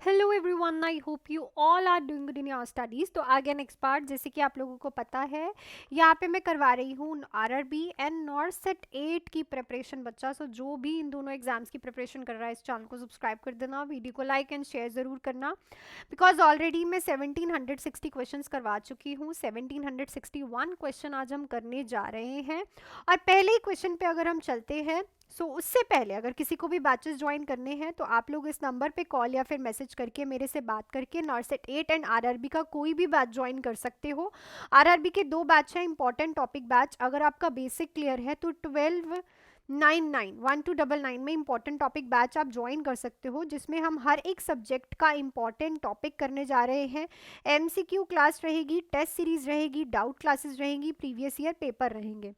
Hello everyone, I hope you all are doing good in your studies. तो again expert, जैसे कि आप लोगों को पता है, यहाँ पे मैं करवा रही हूँ आरआरबी एंड नॉर्सेट 8 की प्रिपरेशन बच्चा। सो जो भी इन दोनों एग्जाम्स की प्रिपरेशन कर रहा है, इस चैनल को सब्सक्राइब कर देना, वीडियो को लाइक एंड शेयर ज़रूर करना, बिकॉज ऑलरेडी मैं 1760 क्वेश्चंस करवा चुकी हूँ। 1761 क्वेश्चन आज हम करने जा रहे हैं। और पहले ही क्वेश्चन पे अगर हम चलते हैं, उससे पहले अगर किसी को भी बैचेस ज्वाइन करने हैं तो आप लोग इस नंबर पे कॉल या फिर मैसेज करके मेरे से बात करके नॉर्सेट 8 एंड आरआरबी का कोई भी बैच ज्वाइन कर सकते हो। आरआरबी के 2 बैच हैं, इंपॉर्टेंट टॉपिक बैच। अगर आपका बेसिक क्लियर है तो 1299 में इंपॉर्टेंट टॉपिक बैच आप ज्वाइन कर सकते हो, जिसमें हम हर एक सब्जेक्ट का इंपॉर्टेंट टॉपिक करने जा रहे हैं। एमसीक्यू क्लास रहेगी, टेस्ट सीरीज रहेगी, डाउट क्लासेस रहेंगी, प्रीवियस ईयर पेपर रहेंगे।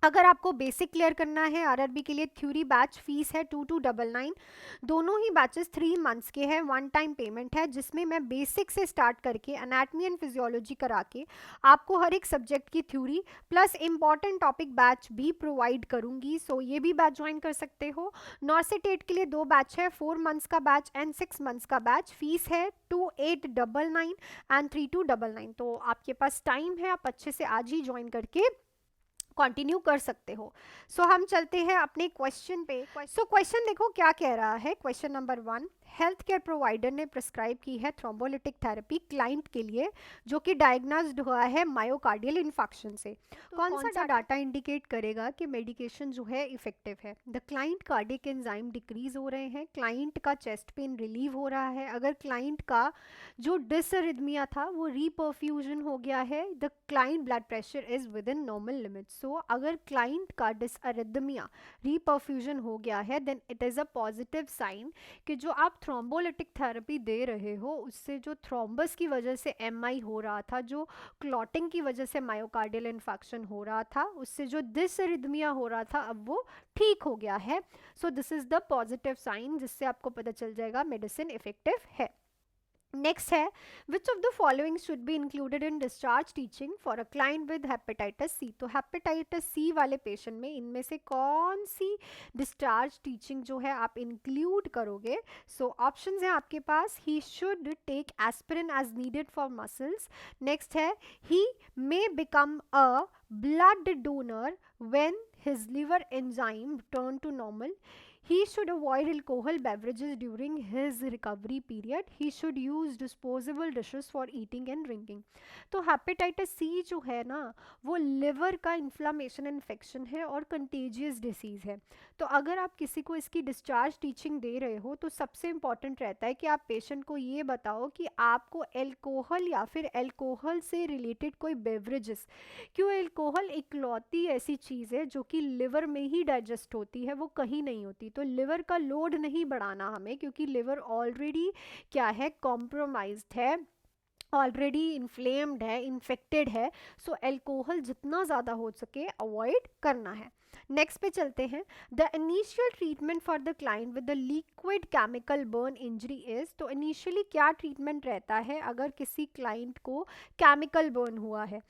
अगर आपको बेसिक क्लियर करना है आरआरबी के लिए, थ्योरी बैच फीस है 2299। दोनों ही बैचेस 3 मंथ्स के हैं, वन टाइम पेमेंट है, जिसमें मैं बेसिक से स्टार्ट करके एनाटमी एंड फिजियोलॉजी करा के आपको हर एक सब्जेक्ट की theory plus important topic batch भी प्रोवाइड करूंगी। सो ये भी बैच ज्वाइन कर सकते हो। नॉर्सेट 8 के लिए 2 बैच है, 4 मंथ्स का बैच एंड 6 मंथ्स का बैच। फीस है 2899 एंड 3299। तो आपके पास टाइम है, आप अच्छे से आज ही ज्वाइन करके कंटिन्यू कर सकते हो। हम चलते हैं अपने क्वेश्चन पे। क्वेश्चन देखो क्या कह रहा है। Question number 1, health care provider ने प्रिस्क्राइब की है थ्रोम्बोलिटिक थेरेपी क्लाइंट के लिए जो कि डायग्नोस्ड हुआ है मायोकार्डियल इन्फेक्शन से। कौन सा डाटा इंडिकेट करेगा कि मेडिकेशन जो है इफेक्टिव है? The client cardiac enzyme decrease हो रहे हैं, क्लाइंट का चेस्ट पेन रिलीव हो रहा है, अगर क्लाइंट का जो डिसरिदमिया था वो रीपरफ्यूजन हो गया है, the client blood pressure is within normal limits. So अगर क्लाइंट का डिसरिदमिया रीपरफ्यूजन हो गया है, then it is a positive sign कि जो आप थ्रोम्बोलिटिक थेरेपी दे रहे हो उससे जो थ्रोम्बस की वजह से एमआई हो रहा था, जो क्लॉटिंग की वजह से मायोकार्डियल इन्फेक्शन हो रहा था, उससे जो डिसरिदमिया हो रहा था अब वो ठीक हो गया है। So this is the positive sign, जिससे आपको पता चल जाएगा मेडिसिन इफेक्टिव है। नेक्स्ट है, which of the following should be included in discharge teaching for a client with hepatitis C. तो हेपेटाइटिस सी वाले पेशेंट में इनमें से कौन सी डिस्चार्ज टीचिंग जो है आप इंक्लूड करोगे? ऑप्शंस हैं आपके पास। He should take aspirin as needed for muscles. Next है, he may become a blood donor when his liver enzyme return to normal. He should avoid alcohol beverages during his recovery period. He should use disposable dishes for eating and drinking. तो hepatitis सी जो है ना, वो liver का inflammation infection है और contagious disease है। तो अगर आप किसी को इसकी डिस्चार्ज टीचिंग दे रहे हो तो सबसे इम्पॉर्टेंट रहता है कि आप पेशेंट को ये बताओ कि आपको एल्कोहल या फिर एल्कोहल से रिलेटेड कोई बेवरेजेस, क्यों एल्कोहल इकलौती ऐसी चीज़ है जो कि लिवर में ही डाइजेस्ट होती है, वो कहीं नहीं होती। तो लिवर का लोड नहीं बढ़ाना हमें, क्योंकि लिवर ऑलरेडी क्या है, कॉम्प्रोमाइज्ड है, ऑलरेडी इन्फ्लेम्ड है, इन्फेक्टेड है। एल्कोहल जितना ज़्यादा हो सके अवॉइड करना है। नेक्स्ट पे चलते हैं। The initial treatment for the client with the liquid chemical burn injury is. तो इनिशियली क्या ट्रीटमेंट रहता है अगर किसी क्लाइंट को केमिकल बर्न हुआ है?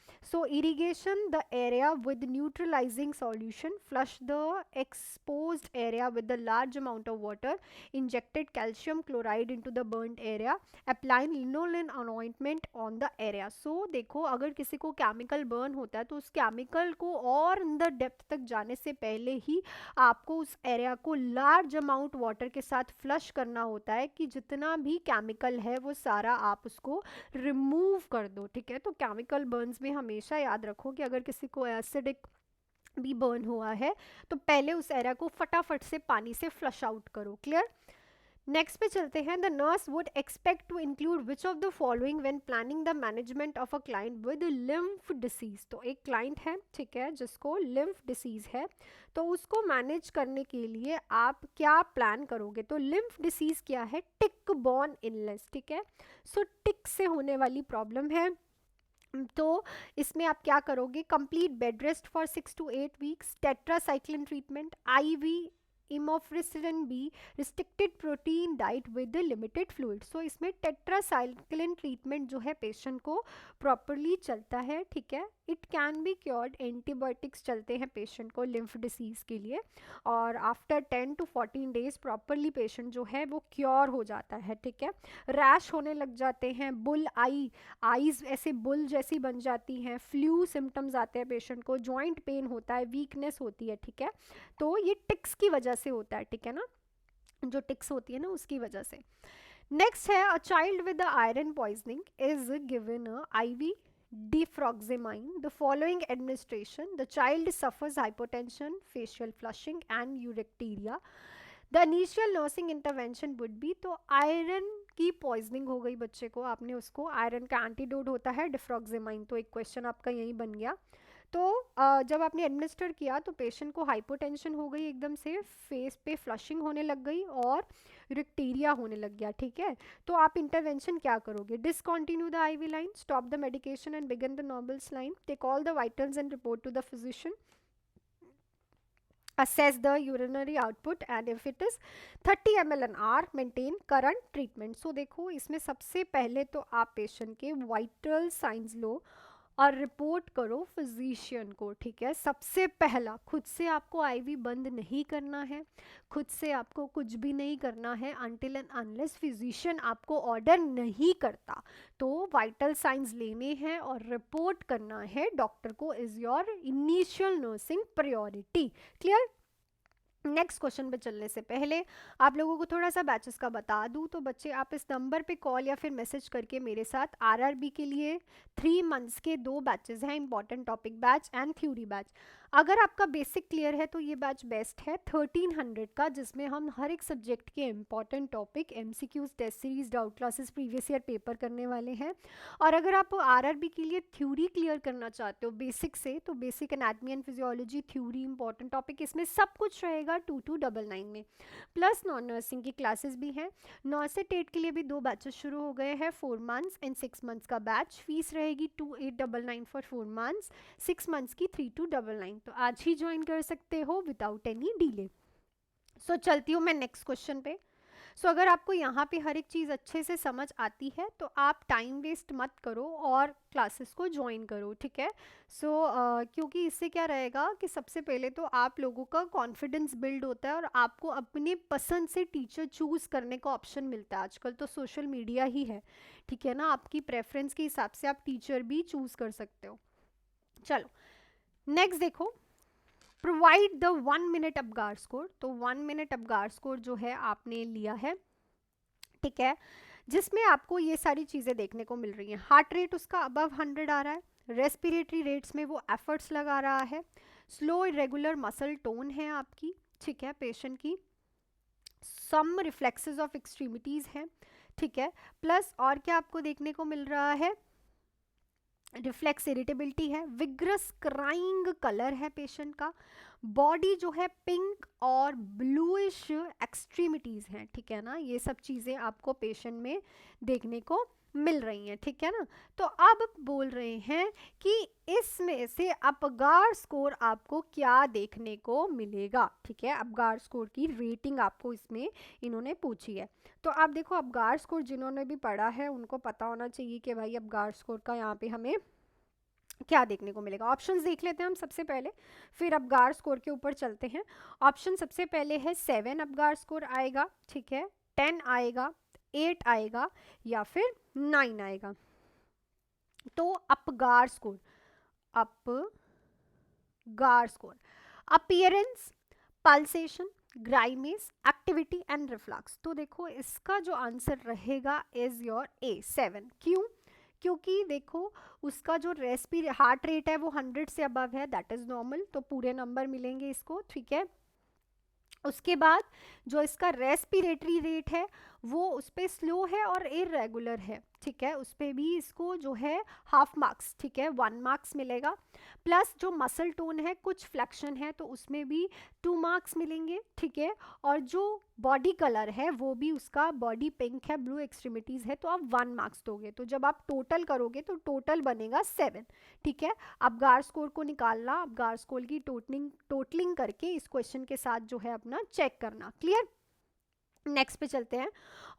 Irrigation the area with neutralizing solution, flush the exposed area with the large amount of water, injected calcium chloride into the burned area, apply lanolin ointment on the area. देखो अगर किसी को chemical burn होता है तो उस chemical को और इन द डेप्थ तक जाने से पहले ही आपको उस एरिया को लार्ज अमाउंट वाटर के साथ फ्लश करना होता है कि जितना भी केमिकल है वो सारा आप उसको रिमूव कर दो। ठीक है, तो केमिकल बर्न्स में हमेशा याद रखो कि अगर किसी को एसिडिक भी बर्न हुआ है तो पहले उस एरिया को फटाफट से पानी से फ्लश आउट करो। क्लियर? नेक्स्ट पे चलते हैं। The nurse would expect to include which of the following when planning the management of a client with lymph disease. तो एक क्लाइंट है, ठीक है, जिसको लिम्फ डिसीज है, तो उसको मैनेज करने के लिए आप क्या प्लान करोगे? तो लिम्फ डिसीज क्या है? टिक बॉर्न इलनेस। ठीक है, टिक से होने वाली प्रॉब्लम है। तो इसमें आप क्या करोगे? Complete bed rest for 6 to 8 weeks, tetracycline treatment, IV amphotericin B, restricted protein diet with limited fluid. इसमें टेट्रासाइक्लिन ट्रीटमेंट जो है पेशेंट को प्रॉपरली चलता है, ठीक है, it can be cured, antibiotics चलते हैं पेशेंट को लिम्फ डिसीज़ के लिए, और after 10 to 14 days properly patient जो है वो क्योर हो जाता है, ठीक है। रैश होने लग जाते हैं, बुल आईज ऐसे बुल जैसी बन जाती हैं, फ्लू सिम्टम्स आते हैं पेशेंट को, जॉइंट पेन होता है, वीकनेस होती है, ठीक है। तो ये टिक्स की वजह से होता है, ठीक है ना, जो टिक्स होती है ना उसकी वजह से। नेक्स्ट है, a child with iron poisoning is given IV defroxamine. The following administration, the child suffers hypotension, facial flushing and urticaria. The initial nursing intervention would be, तो आयरन की पॉइजनिंग हो गई बच्चे को, आपने उसको, आयरन का एंटीडोट होता है डिफ्रॉक्सिमाइन, तो एक क्वेश्चन आपका यही बन गया। तो जब आपने एडमिनिस्टर किया तो पेशेंट को हाइपोटेंशन हो गई, एकदम से फेस पे फ्लशिंग होने लग गई और रिक्टीरिया होने लग गया, ठीक है। तो आप इंटरवेंशन क्या करोगे, discontinue the IV line, stop the medication and begin the normal saline, take all the vitals and report to the physician, assess the urinary output and if it is 30 ml an hour maintain current treatment. So देखो इसमें सबसे पहले तो आप patient के vital science लो और report करो physician को, ठीक है। सबसे पहला, खुद से आपको IV बंद नहीं करना है, खुद से आपको कुछ भी नहीं करना है अनटिल एंड अनलेस फिजिशियन आपको ऑर्डर नहीं करता। तो वाइटल साइंस लेने हैं और रिपोर्ट करना है डॉक्टर को, is your initial nursing priority. Clear. Next question पे चलने से पहले आप लोगों को थोड़ा सा बैचेस का बता दूं, तो बच्चे आप इस नंबर पे कॉल या फिर मैसेज करके मेरे साथ RRB के लिए 3 मंथ्स के 2 बैचेस हैं, important topic batch and theory batch. अगर आपका बेसिक क्लियर है तो ये बैच बेस्ट है 1300 का, जिसमें हम हर एक सब्जेक्ट के important topic, MCQs, test series, doubt classes, previous year paper करने वाले हैं। और अगर आप RRB के लिए थ्योरी क्लियर करना चाहते हो बेसिक से, तो basic anatomy and physiology theory important topic, इसमें सब कुछ रहेगा 2299 में। प्लस नॉन नर्सिंग की क्लासेस भी हैं। 9 से 8 के लिए भी 2 बैचेस शुरू हो गए हैं, 4 मंथ्स एंड 6 मंथ्स का बैच। फीस रहेगी 2899 फॉर 4 मंथ्स, 6 मंथ्स की 3299। तो आज ही ज्वाइन कर सकते हो विदाउट एनी डिले। सो चलती हूँ मैं नेक्स्ट क्वेश्चन पे। सो अगर आपको यहाँ पे हर एक चीज़ अच्छे से समझ आती है तो आप टाइम वेस्ट मत करो और क्लासेस को ज्वाइन करो, ठीक है। सो क्योंकि इससे क्या रहेगा कि सबसे पहले तो आप लोगों का कॉन्फिडेंस बिल्ड होता है और आपको अपने पसंद से टीचर चूज़ करने का ऑप्शन मिलता है। आजकल तो सोशल मीडिया ही है, ठीक है ना, आपकी प्रेफरेंस के हिसाब से आप टीचर भी चूज़ कर सकते हो। चलो नेक्स्ट देखो, provide the 1 minute Apgar score. तो 1 मिनट अबगार स्कोर जो है आपने लिया है, ठीक है, जिसमें आपको ये सारी चीज़ें देखने को मिल रही हैं। हार्ट रेट उसका अबव 100 आ रहा है, रेस्पिरेटरी रेट्स में वो एफर्ट्स लगा रहा है, स्लो इरेगुलर मसल टोन है आपकी, ठीक है, पेशेंट की, सम रिफ्लेक्सेस ऑफ एक्सट्रीमिटीज़ हैं, ठीक है। प्लस और क्या आपको देखने को मिल रहा है, रिफ्लेक्स इरिटेबिलिटी है, विग्रस क्राइंग कलर है पेशेंट का, बॉडी जो है पिंक और ब्लूइश एक्सट्रीमिटीज़ हैं, ठीक है ना। ये सब चीज़ें आपको पेशेंट में देखने को मिल रही हैं, ठीक है ना। तो अब बोल रहे हैं कि इसमें से अपगार स्कोर आपको क्या देखने को मिलेगा, ठीक है। अपगार स्कोर की रेटिंग आपको इसमें इन्होंने पूछी है। तो आप देखो, अपगार स्कोर जिन्होंने भी पढ़ा है उनको पता होना चाहिए कि भाई अपगार स्कोर का यहाँ पे हमें क्या देखने को मिलेगा। ऑप्शंस देख लेते हैं हम सबसे पहले, फिर अपगार स्कोर के ऊपर चलते हैं। ऑप्शन सबसे पहले है 7 अपगार स्कोर आएगा, ठीक है, 10 आएगा, 8 आएगा या फिर 9 आएगा। तो Apgar score, Apgar score, appearance, pulsation, grimace, activity and reflux. तो देखो इसका जो आंसर रहेगा इज योर A 7। क्यों? क्योंकि देखो उसका जो हार्ट रेट है वो 100 से अबव है, दैट इज नॉर्मल, तो पूरे नंबर मिलेंगे इसको, ठीक है। उसके बाद जो इसका रेस्पिरेटरी रेट है वो उस पर स्लो है और इरेगुलर है, ठीक है, उस पर भी इसको जो है हाफ मार्क्स, ठीक है, 1 मार्क्स मिलेगा। प्लस जो मसल टोन है, कुछ फ्लेक्शन है तो उसमें भी 2 मार्क्स मिलेंगे, ठीक है। और जो बॉडी कलर है वो भी उसका बॉडी पिंक है, ब्लू एक्सट्रीमिटीज़ है, तो आप 1 मार्क्स दोगे। तो जब आप टोटल करोगे तो टोटल बनेगा 7, ठीक है। अपगार स्कोर को निकालना, अपगार स्कोर की टोटलिंग करके इस क्वेश्चन के साथ जो है अपना चेक करना। क्लियर? नेक्स्ट पे चलते हैं।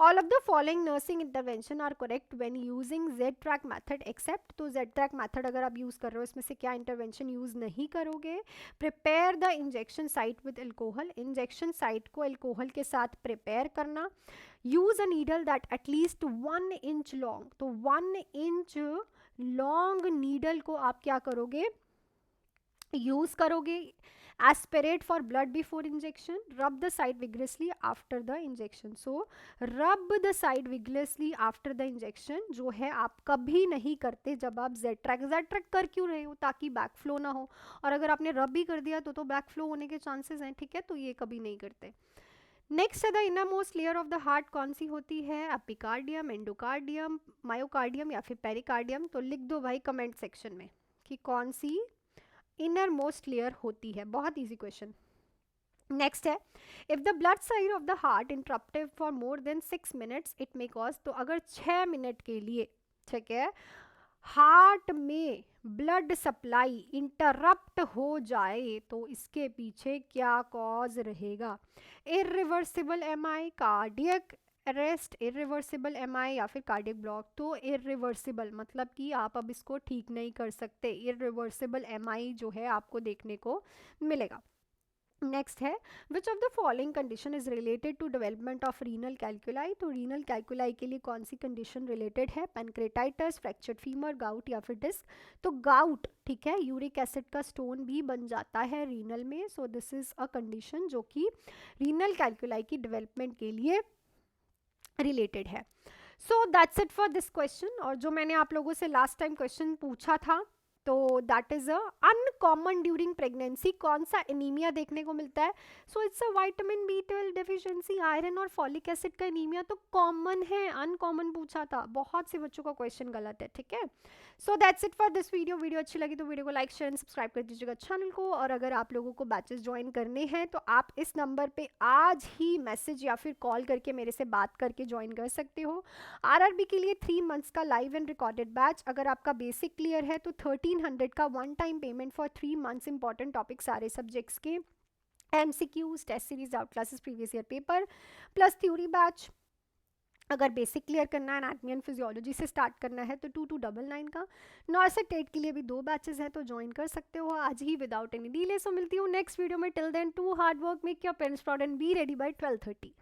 All of the following nursing intervention are correct when using Z track method except, तो जेड ट्रैक मेथड अगर आप यूज़ कर रहे हो इसमें से क्या इंटरवेंशन यूज़ नहीं करोगे? Prepare the injection site with alcohol, injection site को एल्कोहल के साथ प्रिपेयर करना। Use a needle that at least 1 inch long, तो 1 इंच लॉन्ग नीडल को आप क्या करोगे? यूज करोगे। Aspirate for blood before injection, रब the side विग्रेसली after the injection, सो रब the side विग्रेसली after the injection जो है आप कभी नहीं करते जब आप जेड ट्रैक कर क्यों रहे हो? ताकि बैक फ्लो ना हो, और अगर आपने रब भी कर दिया तो बैक फ्लो होने के चांसेस हैं, ठीक है, तो ये कभी नहीं करते। नेक्स्ट है the inner most layer of the heart, कौन सी होती है? एपिकार्डियम, एंडोकार्डियम, मायोकार्डियम या फिर पेरिकार्डियम? तो लिख दो भाई कमेंट सेक्शन में कि कौन सी इनर मोस्ट लेयर होती है। बहुत इजी क्वेश्चन। नेक्स्ट है, if the blood side of the heart interrupted for more than 6 minutes it may cause, तो अगर 6 मिनट के लिए, ठीक है, हार्ट में ब्लड सप्लाई इंटरप्ट हो जाए तो इसके पीछे क्या कॉज रहेगा? Irreversible MI, cardiac arrest, irreversible MI या फिर कार्डियक ब्लॉक? तो इरिवर्सिबल मतलब कि आप अब इसको ठीक नहीं कर सकते, इरिवर्सिबल एमआई जो है आपको देखने को मिलेगा। नेक्स्ट है, which of the following condition is related to development of renal calculi, तो रीनल कैल्कुलाई के लिए कौन सी कंडीशन रिलेटेड है? पैनक्रेटाइटिस, फ्रैक्चर्ड फीमर, गाउट या फिर डिस्क? तो गाउट, ठीक है, यूरिक एसिड का स्टोन भी बन जाता है रीनल में, सो दिस इज अ कंडीशन जो कि रीनल कैल्कुलाई की डेवलपमेंट के लिए रिलेटेड है। So that's it for this question. और जो मैंने आप लोगों से लास्ट टाइम क्वेश्चन पूछा था, तो that is a uncommon during pregnancy कौन सा एनीमिया देखने को मिलता है? So it's a vitamin B12 deficiency, iron और फॉलिक एसिड का एनीमिया तो कॉमन है, अनकॉमन पूछा था, बहुत से बच्चों का क्वेश्चन गलत है, ठीक है। So that's it for this video. Video अच्छी लगी तो वीडियो को लाइक शेयर एंड सब्सक्राइब कर दीजिएगा चैनल को, और अगर आप लोगों को बैचेस ज्वाइन करने हैं तो आप इस नंबर पे आज ही मैसेज या फिर कॉल करके मेरे से बात करके ज्वाइन कर सकते हो। आरआरबी के लिए 3 मंथ्स का लाइव एंड रिकॉर्डेड बैच, अगर आपका बेसिक क्लियर है तो 1300 का one time payment for 3 months, important topic सारे सब्जेक्ट्स के, MCQs, test series, doubt classes, previous year paper plus theory batch. अगर बेसिक क्लियर करना है, एनाटॉमी एंड फिजियोलॉजी से स्टार्ट करना है तो 2299 का। नॉर्सेट टेट के लिए भी 2 बैचेस हैं तो ज्वाइन कर सकते हो आज ही विदाउट एनी डिले। सो मिलती हूँ नेक्स्ट वीडियो में, till then to hard work, make your parents proud and be ready by 12:30।